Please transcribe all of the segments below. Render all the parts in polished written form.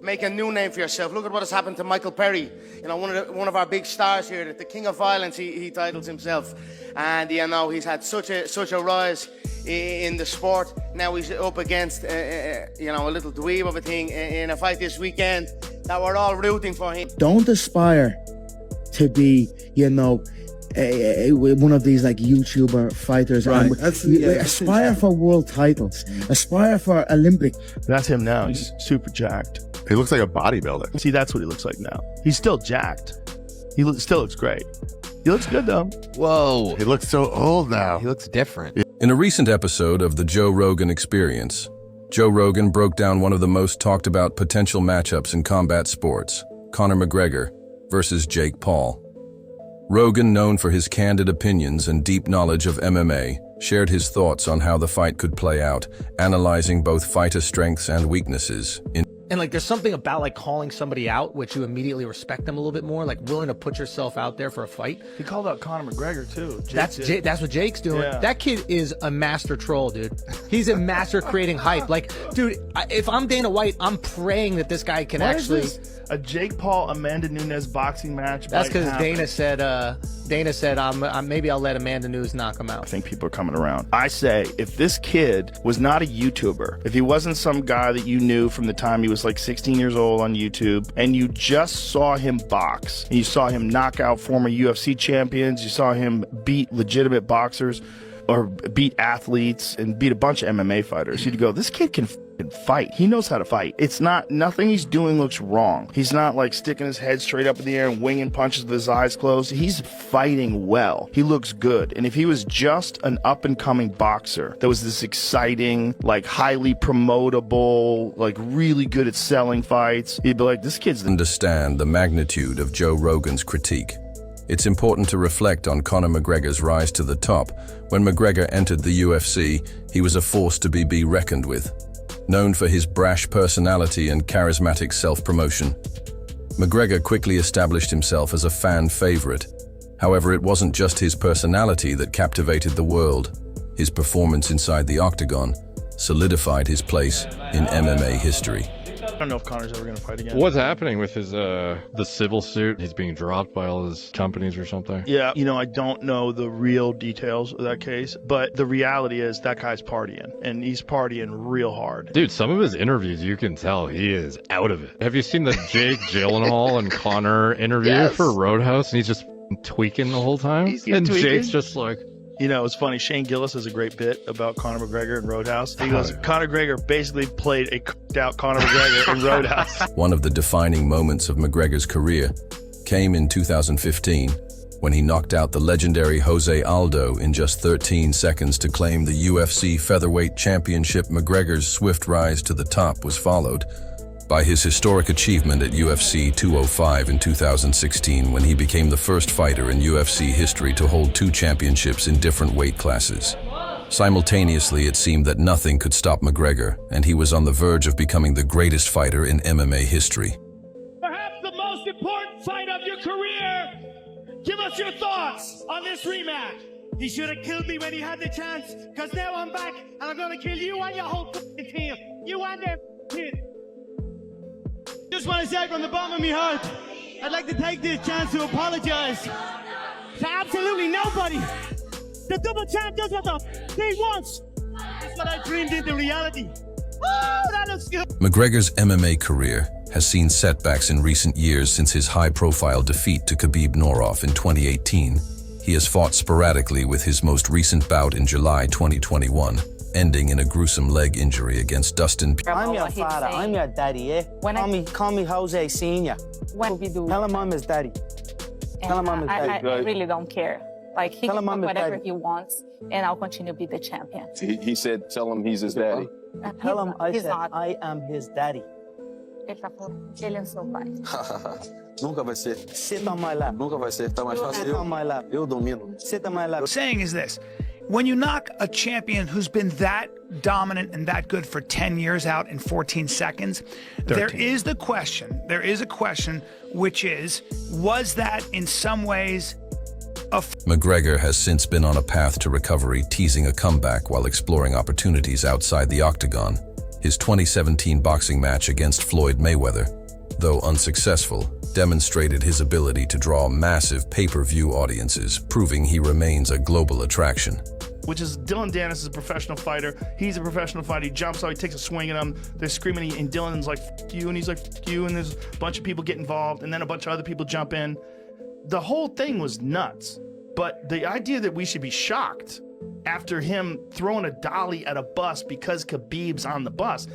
Make a new name for yourself. Look at what has happened to Michael Perry. You know, one of our big stars here, the King of Violence. He titles himself, and you know he's had such a rise in the sport. Now he's up against you know, a little dweeb of a thing in a fight this weekend that we're all rooting for him. Don't aspire to be, you know, one of these like YouTuber fighters. Right. Aspire for world titles. Aspire for Olympic. That's him now. He's super jacked. He looks like a bodybuilder. See, that's what he looks like now. He's still jacked. Still looks great. He looks good though. Whoa. He looks so old now. He looks different. In a recent episode of the Joe Rogan Experience, Joe Rogan broke down one of the most talked about potential matchups in combat sports, Conor McGregor versus Jake Paul. Rogan, known for his candid opinions and deep knowledge of MMA, shared his thoughts on how the fight could play out, analyzing both fighter strengths and weaknesses. And like, there's something about like calling somebody out, which you immediately respect them a little bit more, like willing to put yourself out there for a fight. He called out Conor McGregor too. That's what Jake's doing. Yeah. That kid is a master troll, dude. He's a master creating hype. Like, dude, if I'm Dana White, I'm praying that this guy can actually. A Jake Paul Amanda Nunes boxing match. That's because Dana said maybe I'll let Amanda Nunes knock him out. I think people are coming around. I say, if this kid was not a YouTuber, if he wasn't some guy that you knew from the time he was like 16 years old on YouTube, and you just saw him box, and you saw him knock out former UFC champions, you saw him beat legitimate boxers, or beat athletes, and beat a bunch of MMA fighters, you'd go, this kid can fight. He knows how to fight. It's not, nothing he's doing looks wrong. He's not like sticking his head straight up in the air and winging punches with his eyes closed. He's fighting well. He looks good. And if he was just an up and coming boxer that was this exciting, like highly promotable, like really good at selling fights, you'd be like, this kid's Understand the magnitude of Joe Rogan's critique. It's important to reflect on Conor McGregor's rise to the top. When McGregor entered the UFC, he was a force to be reckoned with. Known for his brash personality and charismatic self-promotion, McGregor quickly established himself as a fan favorite. However, it wasn't just his personality that captivated the world. His performance inside the octagon solidified his place in MMA history. I don't know if Conor's ever going to fight again. What's happening with his the civil suit? He's being dropped by all his companies or something? Yeah, you know, I don't know the real details of that case, but the reality is that guy's partying, and he's partying real hard. Dude, some of his interviews, you can tell he is out of it. Have you seen the Jake Gyllenhaal and Conor interview for Roadhouse? And he's just tweaking the whole time? He's and tweaking? Jake's just like... You know, it's funny, Shane Gillis has a great bit about Conor McGregor in Roadhouse. He goes, Conor McGregor basically played a cooked-out Conor McGregor in Roadhouse. One of the defining moments of McGregor's career came in 2015, when he knocked out the legendary Jose Aldo in just 13 seconds to claim the UFC featherweight championship. McGregor's swift rise to the top was followed by his historic achievement at UFC 205 in 2016, when he became the first fighter in UFC history to hold 2 championships in different weight classes. Simultaneously, it seemed that nothing could stop McGregor, and he was on the verge of becoming the greatest fighter in MMA history. Perhaps the most important fight of your career. Give us your thoughts on this rematch. He should have killed me when he had the chance, because now I'm back, and I'm going to kill you and your whole team. You and them kid. Just want to say from the bottom of my heart, I'd like to take this chance to apologize to absolutely nobody. The double champ does what the he wants. That's what I dreamed into reality. Oh, that looks good. McGregor's MMA career has seen setbacks in recent years since his high-profile defeat to Khabib Nurmagomedov in 2018. He has fought sporadically, with his most recent bout in July 2021. Ending in a gruesome leg injury against Dustin. I'm your father. I'm your daddy, eh? Call me Jose Senior. When we do. Tell him I'm his daddy. Tell him I'm his daddy. I really don't care. Like, he Tell can him I'm do his whatever daddy. he wants, and I'll continue to be the champion. He said, tell him he's his daddy. Tell him I He's said not. I am his daddy. Ele tá falando, ele é seu pai. Nunca vai ser. Sit on my lap. Nunca vai ser. Tá mais fácil. Sit on my lap. Eu domino. Sit on my lap. What I'm saying is this: when you knock a champion who's been that dominant and that good for 10 years out in 14 seconds, 13. there is a question, which is, was that in some ways McGregor has since been on a path to recovery, teasing a comeback while exploring opportunities outside the octagon. His 2017 boxing match against Floyd Mayweather, though unsuccessful, demonstrated his ability to draw massive pay-per-view audiences, proving he remains a global attraction. Which is Dylan Dennis is a professional fighter. He's a professional fighter. He jumps out, he takes a swing at him. They're screaming, and Dylan's like, "F you," and he's like, "F you," and there's a bunch of people get involved, and then a bunch of other people jump in. The whole thing was nuts. But the idea that we should be shocked after him throwing a dolly at a bus because Khabib's on the bus,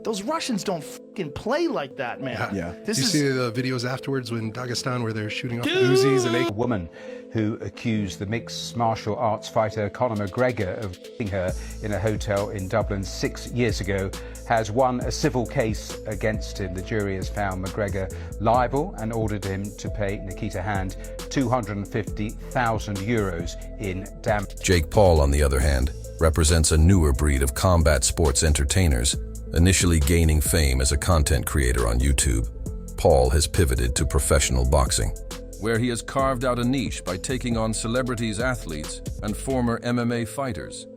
those Russians don't fucking play like that, man. Yeah. This you is... see the videos afterwards when Dagestan where they're shooting off the Uzis and a woman who accused the mixed martial arts fighter Conor McGregor of raping her in a hotel in Dublin 6 years ago has won a civil case against him. The jury has found McGregor liable and ordered him to pay Nikita Hand €250,000 in damage. Jake Paul, on the other hand, represents a newer breed of combat sports entertainers, initially gaining fame as a content creator on YouTube. Paul has pivoted to professional boxing, where he has carved out a niche by taking on celebrities, athletes, and former MMA fighters.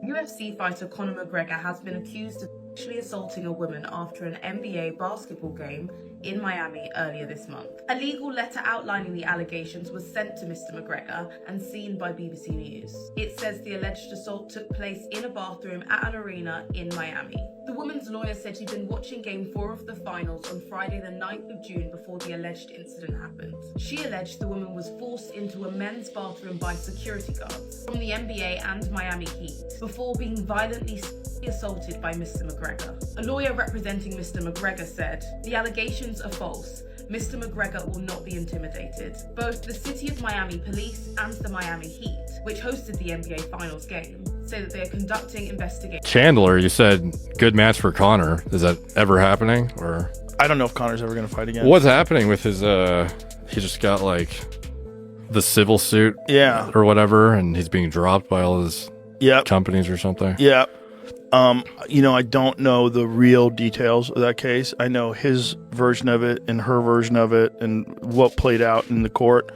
UFC fighter Conor McGregor has been accused of sexually assaulting a woman after an NBA basketball game in Miami earlier this month. A legal letter outlining the allegations was sent to Mr. McGregor and seen by BBC News. It says the alleged assault took place in a bathroom at an arena in Miami. The woman's lawyer said she'd been watching Game 4 of the finals on Friday the 9th of June before the alleged incident happened. She alleged the woman was forced into a men's bathroom by security guards from the NBA and Miami Heat before being violently assaulted by Mr. McGregor. A lawyer representing Mr. McGregor said, "The allegations are false. Mr. McGregor will not be intimidated." Both the City of Miami Police and the Miami Heat, which hosted the NBA Finals game, say that they are conducting investigations. Chandler, you said good match for Conor. Is that ever happening? Or I don't know if Conor's ever going to fight again. What's happening with his, he just got like the civil suit or whatever, and he's being dropped by all his companies or something. Yeah. You know, I don't know the real details of that case. I know his version of it and her version of it and what played out in the court.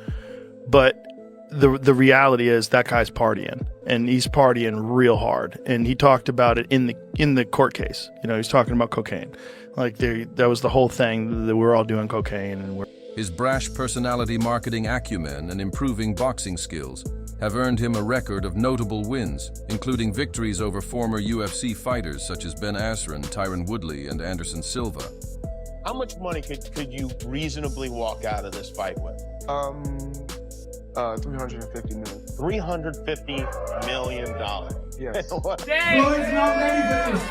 But the reality is that guy's partying, and he's partying real hard. And he talked about it in the court case. You know, he's talking about cocaine. Like that was the whole thing, that we're all doing cocaine. And his brash personality, marketing acumen, and improving boxing skills have earned him a record of notable wins, including victories over former UFC fighters such as Ben Askren, Tyron Woodley, and Anderson Silva. How much money could you reasonably walk out of this fight with? 350 million. $350 million. Yes. Floyd's not ready for this.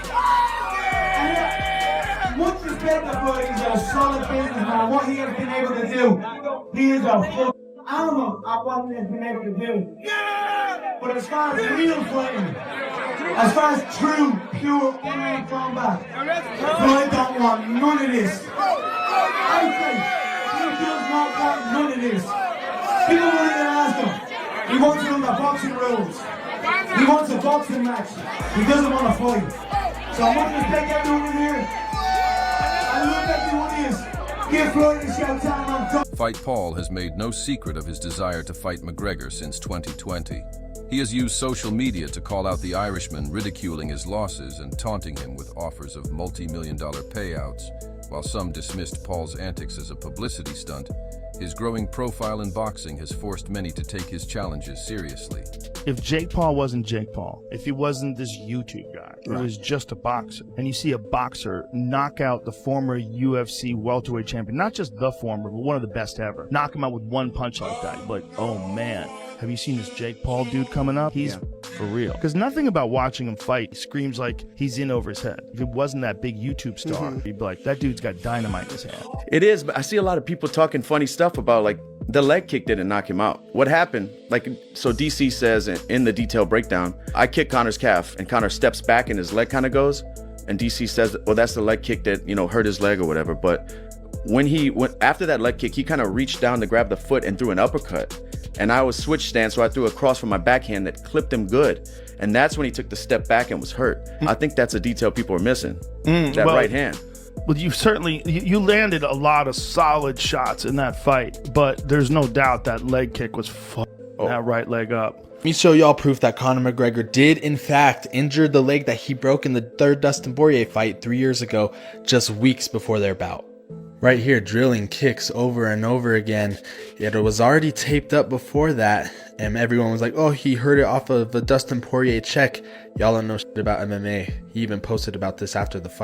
Much respect to Floyd, he's a solid businessman. What he has been able to do, he is a full animal at what he has been able to do. But as far as real fighting, as far as true, pure MMA combat, Floyd don't want none of this. I think he does not want none of this. People will even ask him. He wants to run the boxing rules. He wants a boxing match. He doesn't want to fight. So I want to respect everyone in here. I love everyone is. Give Floyd a shout out on top. Fight Paul has made no secret of his desire to fight McGregor since 2020. He has used social media to call out the Irishman, ridiculing his losses and taunting him with offers of multi-million-dollar payouts. While some dismissed Paul's antics as a publicity stunt, his growing profile in boxing has forced many to take his challenges seriously. If Jake Paul wasn't Jake Paul, if he wasn't this YouTube guy, he was just a boxer, and you see a boxer knock out the former UFC welterweight champion, not just the former, but one of the best ever, knock him out with one punch like that, like, oh man, have you seen this Jake Paul dude coming up? He's for real. Because nothing about watching him fight screams like he's in over his head. If it wasn't that big YouTube star, you'd be like, that dude's got dynamite in his hand. It is, but I see a lot of people talking funny stuff about, like, the leg kick didn't knock him out. What happened? Like, so DC says in the detailed breakdown, I kick Conor's calf, and Conor steps back and his leg kind of goes, and DC says, well, that's the leg kick that, you know, hurt his leg or whatever. But when he went after that leg kick, he kind of reached down to grab the foot and threw an uppercut. And I was switch stance, so I threw a cross from my backhand that clipped him good. And that's when he took the step back and was hurt. I think that's a detail people are missing, that right hand. Well, you certainly, you landed a lot of solid shots in that fight, but there's no doubt that leg kick was that right leg up. Let me show y'all proof that Conor McGregor did in fact injure the leg that he broke in the third Dustin Poirier fight 3 years ago, just weeks before their bout. Right here, drilling kicks over and over again. It was already taped up before that, and everyone was like, oh, he heard it off of a Dustin Poirier check. Y'all don't know shit about MMA. He even posted about this after the fight.